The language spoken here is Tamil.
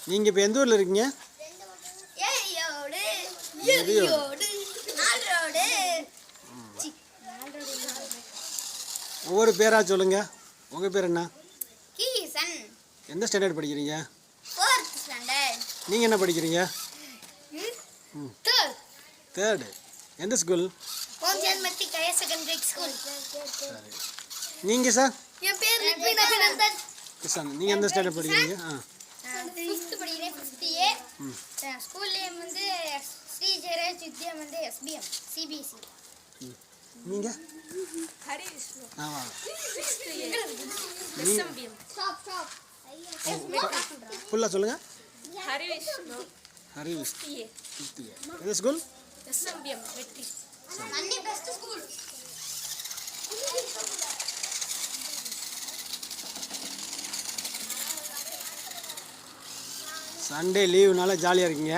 நீங்கள் இப்போ எந்த ஊரில் இருக்கீங்க? ஒவ்வொரு பேரா சொல்லுங்க. உங்கள் பேர் என்ன? கீசன். எந்த ஸ்டாண்டர்ட் படிக்கிறீங்க? 4th standard. நீங்கள் என்ன படிக்கிறீங்க? 3rd. தேர்டு. எந்த ஸ்கூல்? கோஞ்சன்மத்தி கயா செகண்டரி ஸ்கூல். சரி. நீங்கள் சார்? என் பேர் லிபின் அபிநந்தன். கிஷன். நீங்கள் எந்த ஸ்டாண்டர்ட் படிக்கிறீங்க? 5th படிக்கிறேன். 5th ஏ. ஸ்கூல் நேம் வந்து ஸ்ரீ ஜெயராஜ் வித்யா வந்து SBM CBSE. நீங்கள்? ஹரி விஷ்ணு. ஆமாம். 6th ஏ. SMBM. ஸ்டாப். ஃபுல்லாக சொல்லுங்கள். ஹரி விஷ்ணு. ஹரி விஷ்ணு. 6th ஏ. எந்த ஸ்கூல்? SMBM வெற்றி. நன்னி பெஸ்ட் ஸ்கூல். சண்டே லீவுனால ஜாலியாக இருக்கீங்க.